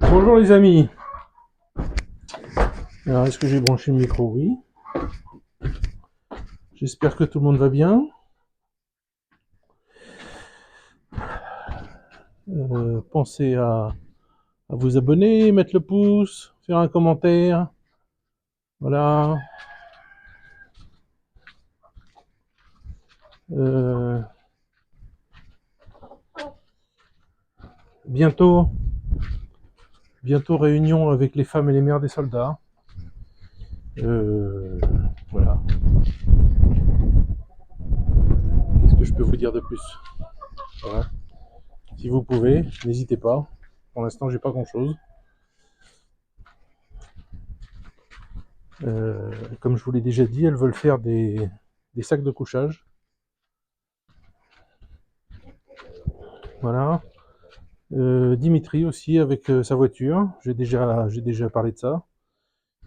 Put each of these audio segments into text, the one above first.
Bonjour les amis. Alors, est-ce que j'ai branché le micro? Oui. J'espère que tout le monde va bien. Pensez à vous abonner, mettre le pouce, faire un commentaire. Voilà. Euh, bientôt, bientôt réunion avec les femmes et les mères des soldats. Euh, voilà. Qu'est-ce que je peux vous dire de plus? Voilà. Si vous pouvez, n'hésitez pas. Pour l'instant, j'ai pas grand-chose. Comme je vous l'ai déjà dit, elles veulent faire des sacs de couchage. Voilà. Dimitri aussi avec sa voiture. J'ai déjà parlé de ça.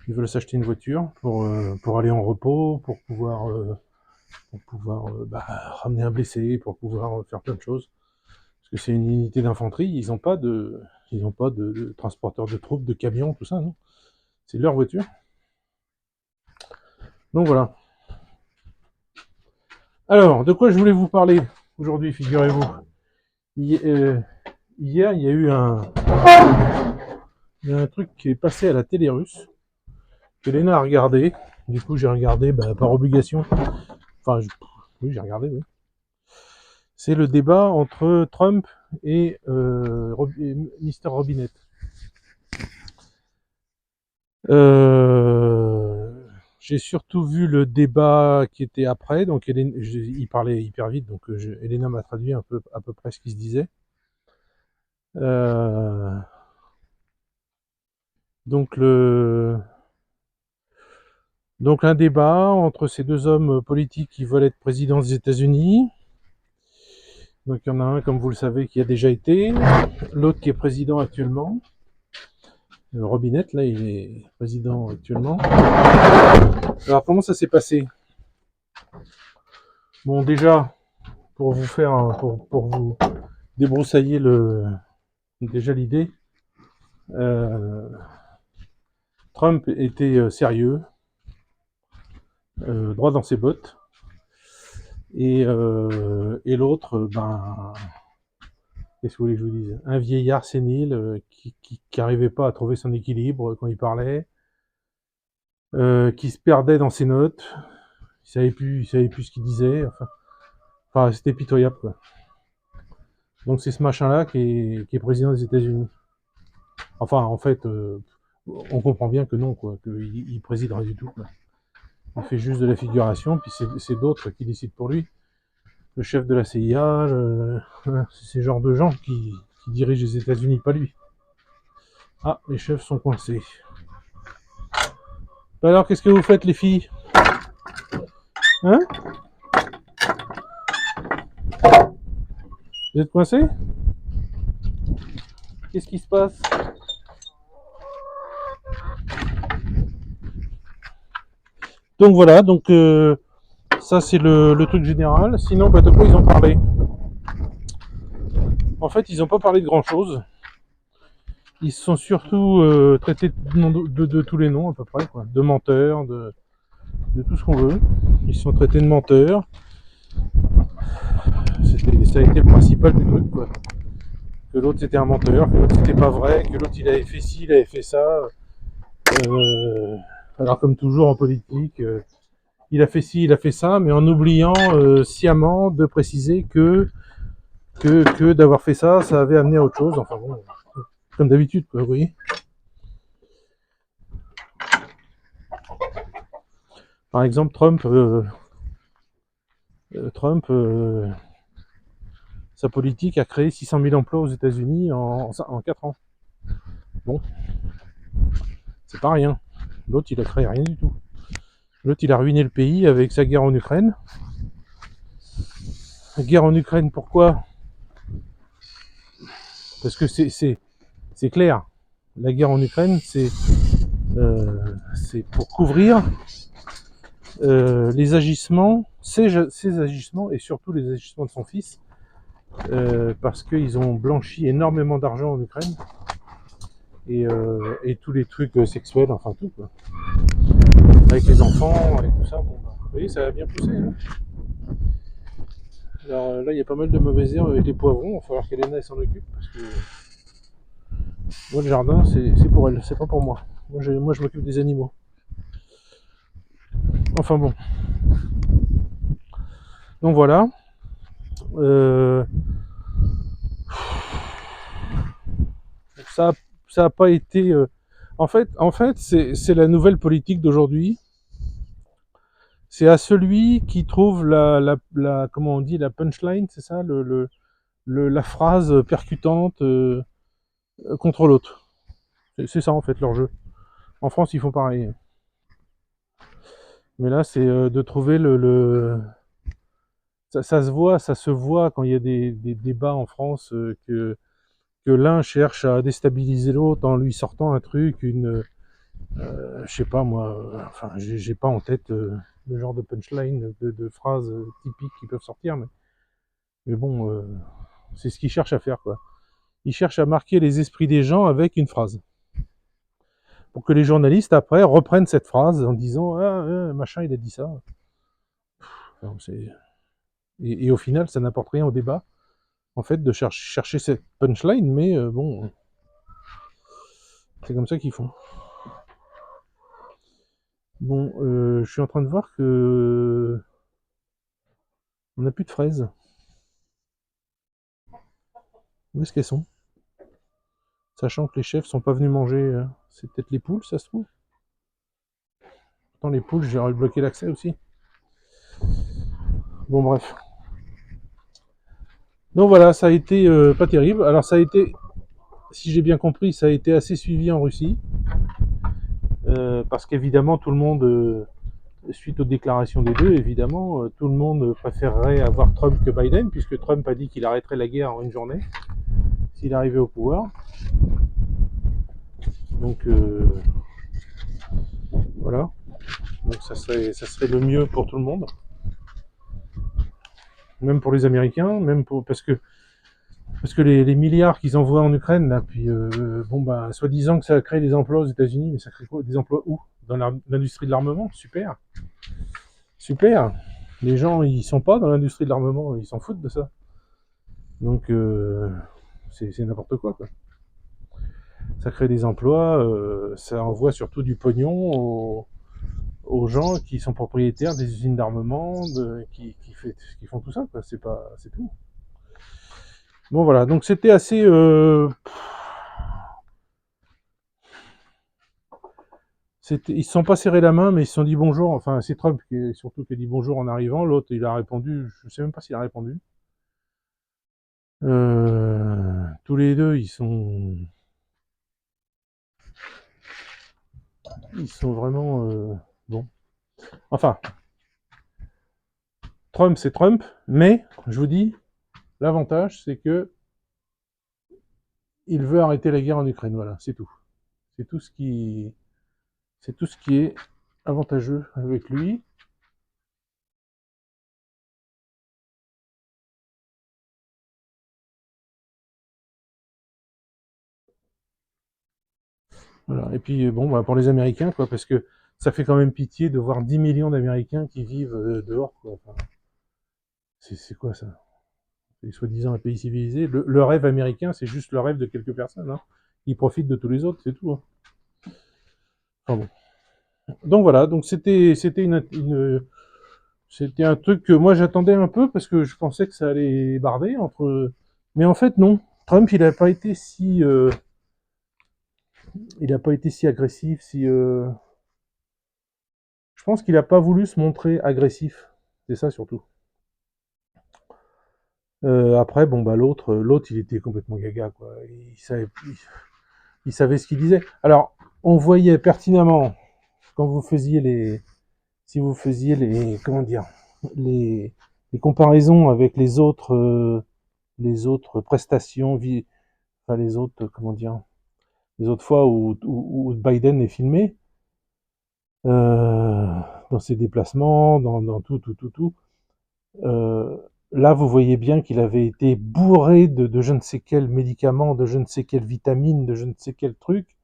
Ils veulent s'acheter une voiture pour aller en repos, pour pouvoir ramener un blessé, pour pouvoir faire plein de choses. Parce que c'est une unité d'infanterie, ils ont pas de transporteur de troupes, de camions, tout ça, non. C'est leur voiture. Donc voilà. Alors, de quoi je voulais vous parler aujourd'hui, figurez-vous. Hier, il y a un truc qui est passé à la télé russe, que Léna a regardé. Du coup, j'ai regardé par obligation. Enfin, oui, j'ai regardé, oui. C'est le débat entre Trump et Mr. Robinette. J'ai surtout vu le débat qui était après, donc il parlait hyper vite, donc Elena m'a traduit à peu près ce qui se disait. Euh, donc donc un débat entre ces deux hommes politiques qui veulent être présidents des États-Unis. Donc il y en a un, comme vous le savez, qui a déjà été, l'autre qui est président actuellement. Robinette, là, il est président actuellement. Alors comment ça s'est passé? Bon, déjà, pour vous débroussailler déjà l'idée, euh, Trump était sérieux, droit dans ses bottes, et l'autre, qu'est-ce que vous voulez que je vous dise? Un vieillard sénile qui arrivait pas à trouver son équilibre quand il parlait, qui se perdait dans ses notes, il savait plus ce qu'il disait, enfin c'était pitoyable, quoi. Donc c'est ce machin-là qui est président des États-Unis. Enfin, en fait, on comprend bien que non, quoi, qu'il préside rien du tout, quoi. Il fait juste de la figuration, puis c'est d'autres qui décident pour lui. Le chef de la CIA, c'est ces genres de gens qui dirigent les États-Unis, pas lui. Ah, les chefs sont coincés. Alors, qu'est-ce que vous faites, les filles? Hein? Vous êtes coincés? Qu'est-ce qui se passe? Donc voilà, ça c'est le truc général. Sinon, de quoi ils ont parlé? En fait, ils n'ont pas parlé de grand-chose. Ils se sont surtout traités de tous les noms à peu près, quoi. De menteurs, de tout ce qu'on veut. Ils se sont traités de menteurs. Ça a été le principal du truc, quoi. Que l'autre c'était un menteur, que l'autre c'était pas vrai, que l'autre il avait fait ci, il avait fait ça. Alors comme toujours en politique, il a fait ci, il a fait ça, mais en oubliant sciemment de préciser que d'avoir fait ça, ça avait amené à autre chose. Enfin bon, comme d'habitude, quoi, vous voyez. Par exemple, Trump, sa politique a créé 600 000 emplois aux États-Unis en 4 ans. Bon, c'est pas rien. L'autre, il a créé rien du tout. L'autre, il a ruiné le pays avec sa guerre en Ukraine. La guerre en Ukraine, pourquoi? Parce que c'est clair. La guerre en Ukraine, c'est pour couvrir les agissements, ses agissements et surtout les agissements de son fils, parce qu'ils ont blanchi énormément d'argent en Ukraine et tous les trucs sexuels, enfin tout quoi. Avec les enfants, et tout ça, bon bah, vous voyez, ça a bien poussé. Hein. Alors là, il y a pas mal de mauvaises herbes avec les poivrons, il va falloir qu'Elena s'en occupe, parce que moi, le jardin, c'est pour elle, c'est pas pour moi. Moi, je m'occupe des animaux. Enfin bon. Donc voilà. Euh, ça, ça a pas été. En fait, c'est la nouvelle politique d'aujourd'hui. C'est à celui qui trouve comment on dit, la punchline, c'est ça, la phrase percutante contre l'autre. C'est ça en fait leur jeu. En France, ils font pareil. Mais là, c'est de trouver ça se voit quand il y a des débats en France que l'un cherche à déstabiliser l'autre en lui sortant un truc, je sais pas moi, enfin, j'ai pas en tête le genre de punchline, de phrases typiques qui peuvent sortir, mais bon, c'est ce qu'ils cherchent à faire, quoi. Ils cherchent à marquer les esprits des gens avec une phrase. Pour que les journalistes, après, reprennent cette phrase en disant ah, machin, il a dit ça. Enfin, et au final, ça n'apporte rien au débat, en fait, de chercher cette punchline, mais bon, c'est comme ça qu'ils font. Bon, je suis en train de voir que on n'a plus de fraises. Où est-ce qu'elles sont? Sachant que les chefs sont pas venus manger. C'est peut-être les poules, ça se trouve. Pourtant, les poules, j'aurais bloqué l'accès aussi. Bon, bref. Donc voilà, ça a été pas terrible. Alors, ça a été, si j'ai bien compris, ça a été assez suivi en Russie. Parce qu'évidemment, tout le monde, suite aux déclarations des deux, évidemment, tout le monde préférerait avoir Trump que Biden, puisque Trump a dit qu'il arrêterait la guerre en une journée, s'il arrivait au pouvoir. Donc, voilà. Donc, ça serait le mieux pour tout le monde. Même pour les Américains, parce que les milliards qu'ils envoient en Ukraine, là, puis bon bah, soi-disant que ça crée des emplois aux États-Unis, mais ça crée quoi? Des emplois où? Dans l'industrie de l'armement? Super, super. Les gens, ils sont pas dans l'industrie de l'armement, ils s'en foutent de ça. Donc c'est n'importe quoi, quoi. Ça crée des emplois, ça envoie surtout du pognon aux gens qui sont propriétaires des usines d'armement, qui font tout ça, quoi. C'est tout. Bon voilà, donc c'était assez. Ils se sont pas serrés la main, mais ils se sont dit bonjour. Enfin, c'est Trump surtout qui a dit bonjour en arrivant. L'autre, il a répondu. Je sais même pas s'il a répondu. Tous les deux, ils sont vraiment bon. Enfin, Trump, c'est Trump, mais je vous dis, l'avantage, c'est que il veut arrêter la guerre en Ukraine. Voilà, c'est tout. C'est tout ce qui, c'est tout ce qui est avantageux avec lui. Voilà. Et puis bon, bah, pour les Américains, quoi, parce que ça fait quand même pitié de voir 10 millions d'Américains qui vivent dehors, quoi. Enfin, c'est quoi ça? C'est soi-disant un pays civilisé. Le rêve américain, c'est juste le rêve de quelques personnes. Hein. Ils profitent de tous les autres, c'est tout. Hein. Enfin bon. Donc voilà, donc c'était un truc que moi j'attendais un peu parce que je pensais que ça allait barder entre. Mais en fait non. Trump, il a pas été si agressif, je pense qu'il a pas voulu se montrer agressif. C'est ça surtout. Après, bon bah l'autre, il était complètement gaga quoi. Il savait ce qu'il disait. Alors, on voyait pertinemment quand vous faisiez si vous faisiez comment dire, les comparaisons avec les autres prestations, enfin les autres, comment dire, les autres fois où Biden est filmé, dans ses déplacements, dans tout, tout. là, vous voyez bien qu'il avait été bourré de je ne sais quel médicament, de je ne sais quelle vitamine, de je ne sais quel truc,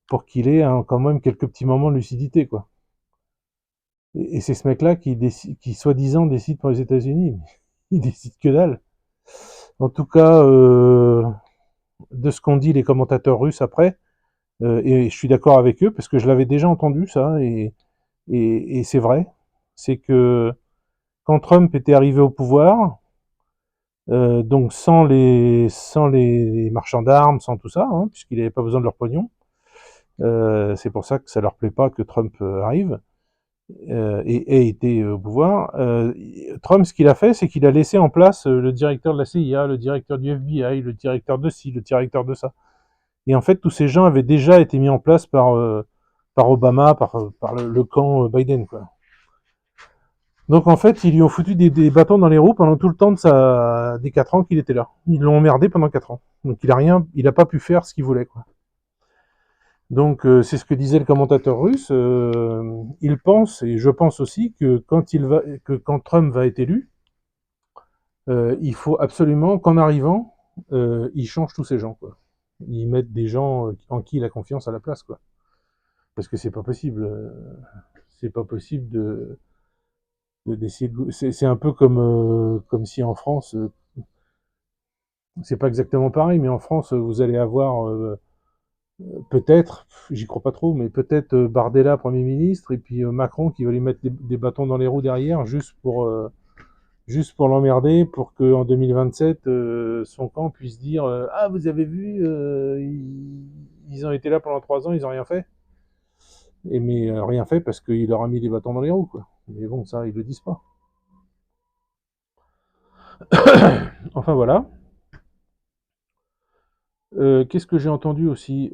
pour qu'il ait quand même quelques petits moments de lucidité, quoi. Et c'est ce mec-là qui soi-disant décide pour les États-Unis, mais il décide que dalle. En tout cas, de ce qu'ont dit les commentateurs russes après, et je suis d'accord avec eux parce que je l'avais déjà entendu ça, et c'est vrai, c'est que quand Trump était arrivé au pouvoir, donc sans les marchands d'armes, sans tout ça, hein, puisqu'il n'avait pas besoin de leur pognon, c'est pour ça que ça leur plaît pas que Trump arrive. Et ait été au pouvoir. Trump, ce qu'il a fait, c'est qu'il a laissé en place le directeur de la CIA, le directeur du FBI, le directeur de ci, le directeur de ça. Et en fait, tous ces gens avaient déjà été mis en place par Obama, par le camp Biden, quoi. Donc en fait, ils lui ont foutu des bâtons dans les roues pendant tout le temps des 4 ans qu'il était là. Ils l'ont emmerdé pendant 4 ans. Donc il a pas pu faire ce qu'il voulait, quoi. Donc c'est ce que disait le commentateur russe. Il pense, et je pense aussi, que quand Trump va être élu, il faut absolument qu'en arrivant, il change tous ces gens, quoi. Ils mettent des gens en qui il a confiance à la place, quoi. Parce que c'est pas possible. C'est pas possible d'essayer de. C'est un peu comme si en France, c'est pas exactement pareil, mais en France, vous allez avoir peut-être, j'y crois pas trop, mais peut-être Bardella Premier ministre et puis Macron qui va lui mettre des bâtons dans les roues derrière juste pour l'emmerder, pour qu'en 2027 son camp puisse dire ah vous avez vu ils ont été là pendant 3 ans, ils ont rien fait. Mais rien fait parce qu'il leur a mis des bâtons dans les roues, quoi. Mais bon, ça ils le disent pas. Enfin voilà. Qu'est-ce que j'ai entendu aussi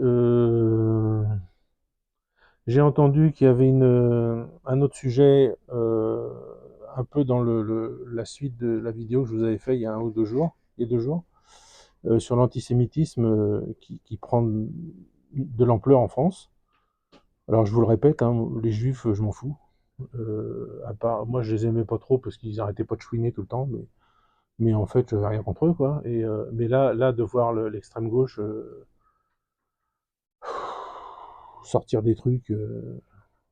J'ai entendu qu'il y avait un autre sujet, un peu dans la suite de la vidéo que je vous avais fait il y a 1 ou 2 jours, il y a 2 jours, sur l'antisémitisme qui prend de l'ampleur en France. Alors je vous le répète, hein, les juifs, je m'en fous. À part, moi je les aimais pas trop parce qu'ils arrêtaient pas de chouiner tout le temps, mais en fait j'avais rien contre eux, quoi. Mais là de voir l'extrême gauche sortir des trucs.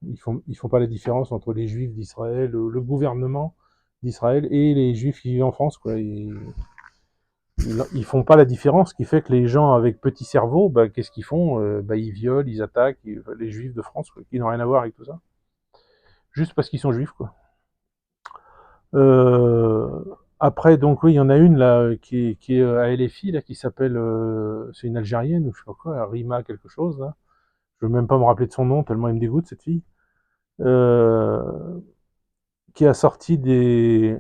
Ils font pas la différence entre les juifs d'Israël, le gouvernement d'Israël et les juifs qui vivent en France, quoi. Ils font pas la différence, ce qui fait que les gens avec petit cerveau, bah, qu'est-ce qu'ils font ils violent, ils attaquent les juifs de France, quoi, qui n'ont rien à voir avec tout ça, juste parce qu'ils sont juifs, quoi. Euh, Après, donc oui, il y en a une là qui est à LFI là, qui s'appelle, c'est une Algérienne ou je sais pas quoi, Rima quelque chose là. Je veux même pas me rappeler de son nom tellement elle me dégoûte cette fille. Euh, qui a sorti des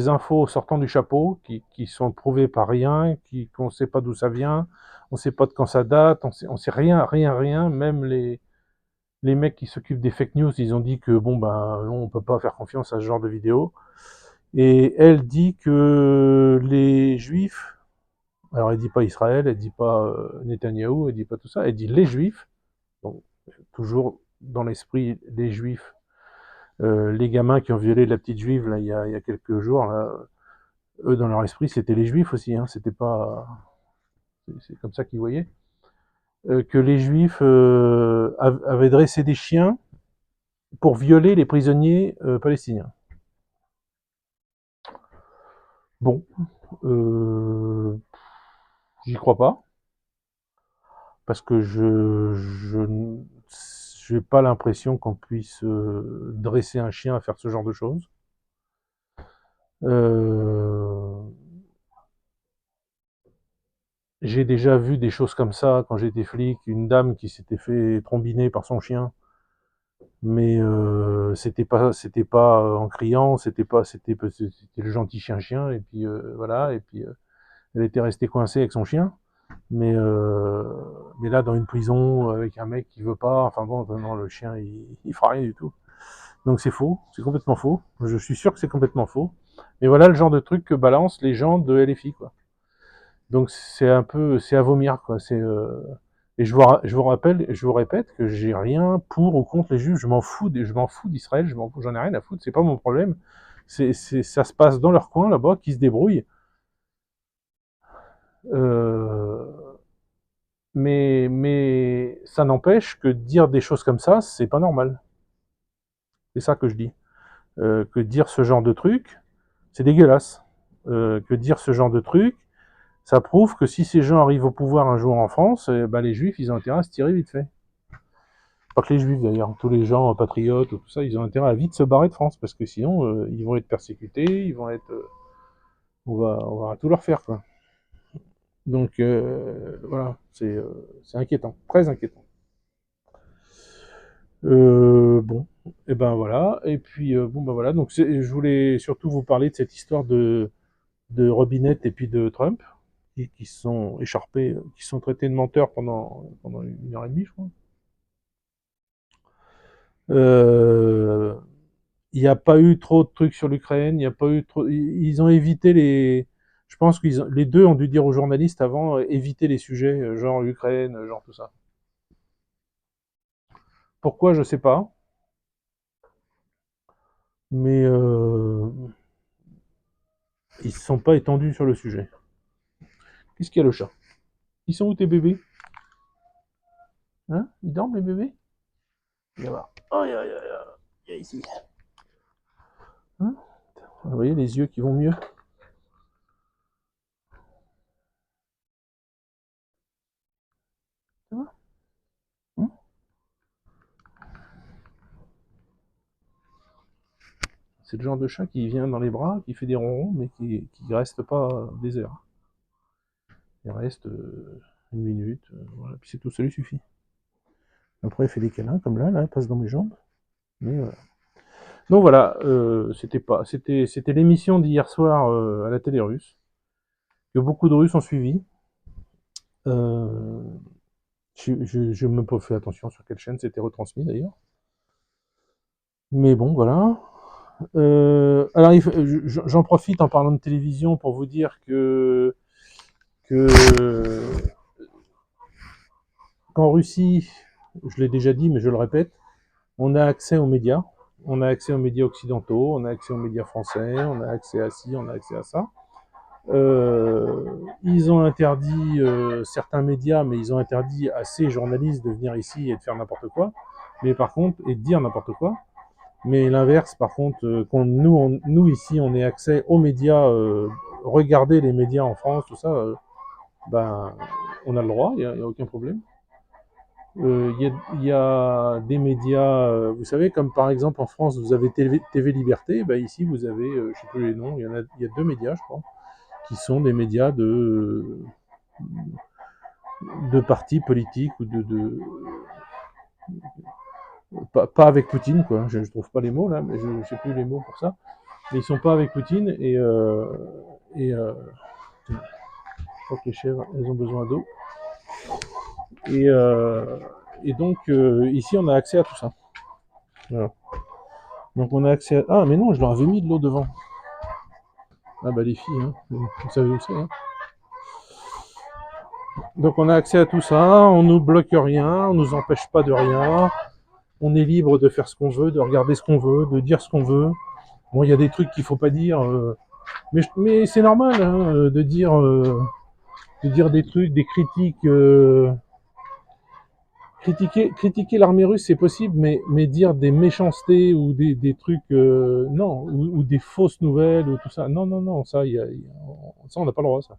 infos sortant du chapeau, qui sont prouvées par rien, qu'on ne sait pas d'où ça vient, on ne sait pas de quand ça date, on sait rien, rien, rien. Même les mecs qui s'occupent des fake news, ils ont dit que bon ben non, on peut pas faire confiance à ce genre de vidéos. Et elle dit que les juifs, alors elle dit pas Israël, elle dit pas Netanyahou, elle dit pas tout ça, elle dit les juifs, donc toujours dans l'esprit des juifs. Les gamins qui ont violé la petite juive là, il y a quelques jours, là, eux dans leur esprit c'était les juifs aussi, hein, c'était pas, c'est comme ça qu'ils voyaient. Que les juifs avaient dressé des chiens pour violer les prisonniers palestiniens. Bon, euh, j'y crois pas, parce que je n'ai pas l'impression qu'on puisse dresser un chien à faire ce genre de choses. Euh, J'ai déjà vu des choses comme ça quand j'étais flic, une dame qui s'était fait trombiner par son chien, mais c'était pas en criant, c'était le gentil chien et puis voilà, et puis elle était restée coincée avec son chien, mais euh, mais là dans une prison avec un mec qui veut pas, enfin bon, non, le chien il fera rien du tout. Donc c'est faux, c'est complètement faux. Je suis sûr que c'est complètement faux. Mais voilà le genre de truc que balancent les gens de LFI, quoi. Donc c'est un peu, c'est à vomir, quoi. Et je vous rappelle, je vous répète que j'ai rien pour ou contre les juifs. Je m'en fous d'Israël, j'en ai rien à foutre. C'est pas mon problème. Ça se passe dans leur coin là-bas, qui se débrouillent. Euh, mais ça n'empêche que dire des choses comme ça, c'est pas normal. C'est ça que je dis. Que dire ce genre de truc, c'est dégueulasse. Que dire ce genre de truc, ça prouve que si ces gens arrivent au pouvoir un jour en France, bah, les juifs, ils ont intérêt à se tirer vite fait. Pas que les juifs d'ailleurs, tous les gens patriotes, tout ça, ils ont intérêt à vite se barrer de France, parce que sinon, ils vont être persécutés, ils vont être... on va tout leur faire, quoi. Donc, voilà, c'est inquiétant, très inquiétant. Bon, et ben voilà, et puis, bon, ben voilà, donc je voulais surtout vous parler de cette histoire de Robinette et puis de Trump, qui se sont écharpés, qui se sont traités de menteurs pendant 1 heure et demie, je crois. Euh, Il n'y a pas eu trop de trucs sur l'Ukraine, il n'y a pas eu trop. Ils ont évité les. Je pense que les deux ont dû dire aux journalistes avant, éviter les sujets, genre l'Ukraine, genre tout ça. Pourquoi, je sais pas, mais ils se sont pas étendus sur le sujet. Qu'est-ce qu'il y a, le chat? Ils sont où tes bébés? Hein? Ils dorment, les bébés? Viens voir. Aïe, aïe, aïe, aïe. Viens ici. Hein? Vous voyez les yeux qui vont mieux? Ça va? Hein? C'est le genre de chat qui vient dans les bras, qui fait des ronrons, mais qui reste pas des heures. Il reste 1 minute, voilà, puis c'est tout, ça lui suffit. Après, il fait des câlins, comme là, il passe dans mes jambes. Mais voilà. Donc voilà, c'était l'émission d'hier soir à la télé russe, que beaucoup de Russes ont suivi. Euh, je n'ai même pas fait attention sur quelle chaîne c'était retransmis d'ailleurs. Mais bon, voilà. Alors, j'en profite en parlant de télévision pour vous dire que qu'en Russie, je l'ai déjà dit, mais je le répète, on a accès aux médias. On a accès aux médias occidentaux, on a accès aux médias français, on a accès à ci, on a accès à ça. Ils ont interdit certains médias, mais ils ont interdit à ces journalistes de venir ici et de faire n'importe quoi. Mais par contre, et de dire n'importe quoi. Mais l'inverse, par contre, nous ici, on ait accès aux médias, regarder les médias en France, tout ça, ben, on a le droit, il n'y a aucun problème. Il y a des médias, vous savez, comme par exemple en France, vous avez TV Liberté, ben ici vous avez, je ne sais plus les noms, il y a 2 médias, je crois, qui sont des médias de partis politiques ou pas avec Poutine, quoi. Je ne trouve pas les mots là, mais je ne sais plus les mots pour ça. Mais ils sont pas avec Poutine et je crois que les chèvres, elles ont besoin d'eau. Et, euh, et donc ici on a accès à tout ça. Voilà. Donc on a accès à... Ah mais non, je leur avais mis de l'eau devant. Ah bah les filles, hein. Vous savez où c'est, hein. Donc on a accès à tout ça, on nous bloque rien, on nous empêche pas de rien, on est libre de faire ce qu'on veut, de regarder ce qu'on veut, de dire ce qu'on veut. Bon, il y a des trucs qu'il faut pas dire, mais c'est normal, hein, de dire des trucs, des critiques. Critiquer l'armée russe, c'est possible, mais dire des méchancetés ou des trucs, non, ou des fausses nouvelles ou tout ça, non, non, non, ça on n'a pas le droit, ça.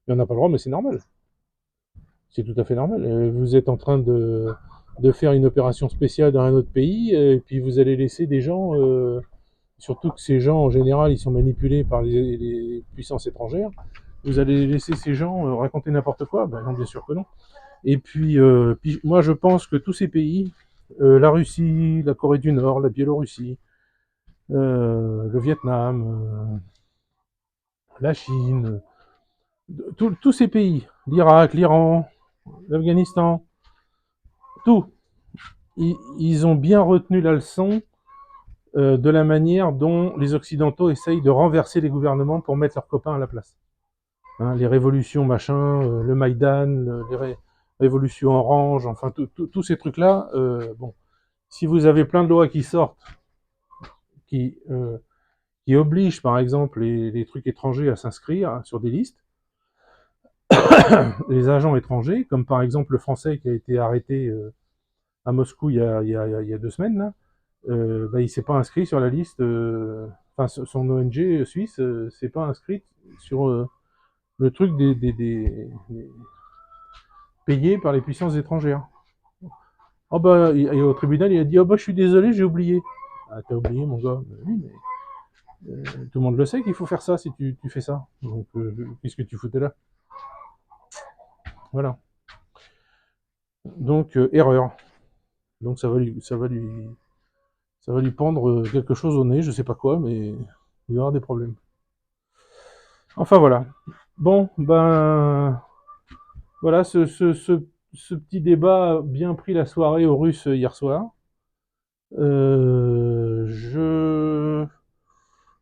Mais on n'a pas le droit, mais c'est normal. C'est tout à fait normal. Vous êtes en train de faire une opération spéciale dans un autre pays, et puis vous allez laisser des gens, surtout que ces gens, en général, ils sont manipulés par les puissances étrangères. Vous allez laisser ces gens raconter n'importe quoi? Ben non, bien sûr que non. Et puis moi, je pense que tous ces pays, la Russie, la Corée du Nord, la Biélorussie, le Vietnam, la Chine, tous ces pays, l'Irak, l'Iran, l'Afghanistan, tout, ils ont bien retenu la leçon de la manière dont les Occidentaux essayent de renverser les gouvernements pour mettre leurs copains à la place. Hein, les révolutions, machin, le Maïdan, les révolutions orange, enfin tous ces trucs-là, bon, si vous avez plein de lois qui sortent, qui, euh, qui oblige par exemple les trucs étrangers à s'inscrire sur des listes, les agents étrangers, comme par exemple le Français qui a été arrêté à Moscou il y a 2 semaines, là, bah, il s'est pas inscrit sur la liste, enfin son ONG suisse s'est pas inscrite sur le truc des payés par les puissances étrangères. Oh bah, et au tribunal, il a dit, oh bah, je suis désolé, j'ai oublié. Ah, t'as oublié, mon gars. Oui, mais tout le monde le sait qu'il faut faire ça si tu fais ça. Donc, qu'est-ce que tu foutais là? Voilà. Donc, erreur. Donc, ça va lui pendre quelque chose au nez, je sais pas quoi, mais il va y avoir des problèmes. Enfin, voilà. Bon, ben, voilà, ce petit débat a bien pris la soirée aux Russes hier soir.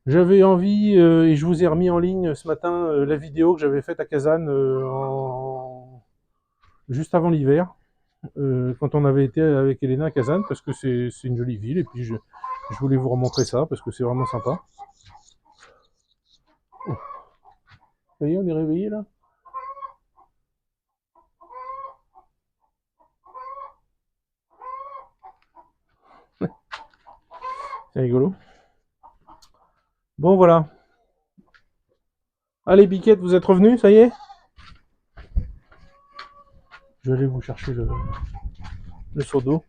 J'avais envie, et je vous ai remis en ligne ce matin la vidéo que j'avais faite à Kazan juste avant l'hiver, quand on avait été avec Elena à Kazan, parce que c'est une jolie ville, et puis je voulais vous remontrer ça, parce que c'est vraiment sympa. Oh. Ça y est, on est réveillé là? C'est rigolo. Bon, voilà. Allez, Biquette, vous êtes revenu, ça y est? Je vais aller vous chercher le seau d'eau.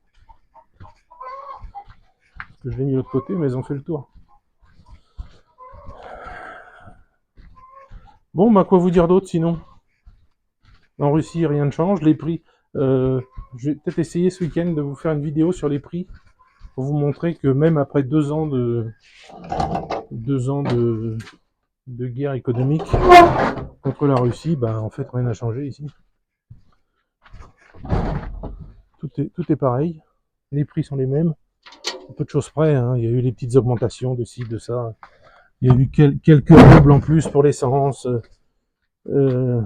Je l'ai mis de l'autre côté, mais ils ont fait le tour. Bon, bah, quoi vous dire d'autre sinon? En Russie, rien ne change. Les prix. Je vais peut-être essayer ce week-end de vous faire une vidéo sur les prix pour vous montrer que même après 2 ans de guerre économique contre la Russie, bah en fait rien n'a changé ici. Tout est pareil. Les prix sont les mêmes. Peu de choses près. Hein. Il y a eu les petites augmentations de ci, de ça. Il y a eu quelques roubles en plus pour l'essence. Le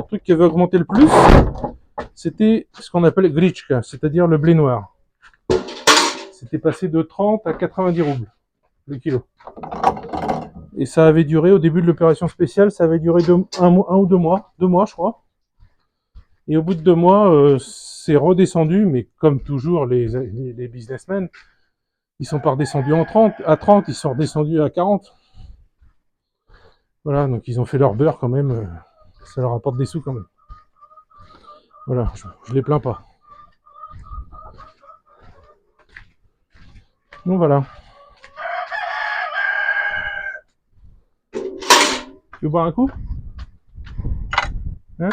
truc qui avait augmenté le plus, c'était ce qu'on appelle grichka, c'est-à-dire le blé noir. C'était passé de 30 à 90 roubles le kilo. Et ça avait duré, au début de l'opération spéciale, ça avait duré un ou 2 mois. 2 mois, je crois. Et au bout de 2 mois, c'est redescendu, mais comme toujours, les businessmen, ils sont pas redescendus à 30, ils sont redescendus à 40. Voilà, donc ils ont fait leur beurre quand même. Ça leur apporte des sous quand même. Voilà, je les plains pas. Donc voilà. Tu veux boire un coup? Hein?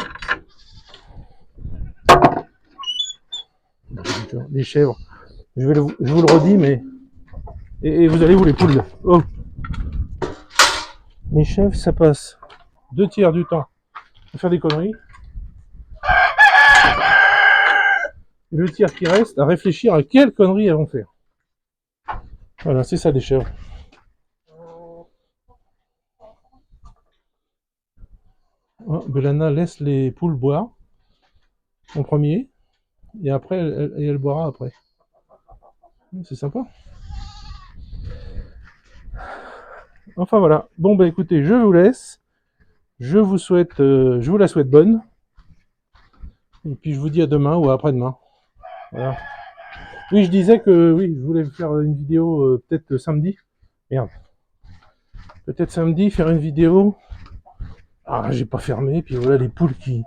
Les chèvres. Je vous le redis, mais... Et vous allez où les poules? Oh. Les chèvres, ça passe 2 tiers du temps à faire des conneries. Et le tiers qui reste à réfléchir à quelles conneries elles vont faire. Voilà, c'est ça des chèvres. Oh, Belana laisse les poules boire en premier, et après, elle boira après. C'est sympa. Enfin voilà. Bon bah écoutez, je vous laisse. Je vous la souhaite bonne. Et puis je vous dis à demain ou à après-demain. Voilà. Oui, je disais que oui, je voulais faire une vidéo peut-être samedi. Merde. Peut-être samedi, faire une vidéo. Ah, j'ai pas fermé, puis voilà les poules qui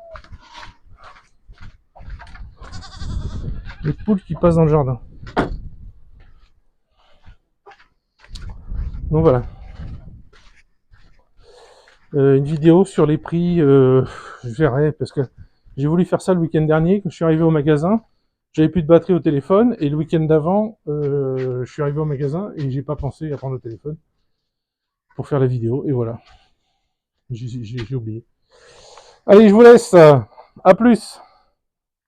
passent dans le jardin. Donc voilà. Une vidéo sur les prix, je verrai, parce que j'ai voulu faire ça le week-end dernier, quand je suis arrivé au magasin, j'avais plus de batterie au téléphone, et le week-end d'avant, je suis arrivé au magasin, et j'ai pas pensé à prendre le téléphone pour faire la vidéo, et voilà. J'ai oublié. Allez, je vous laisse, à plus.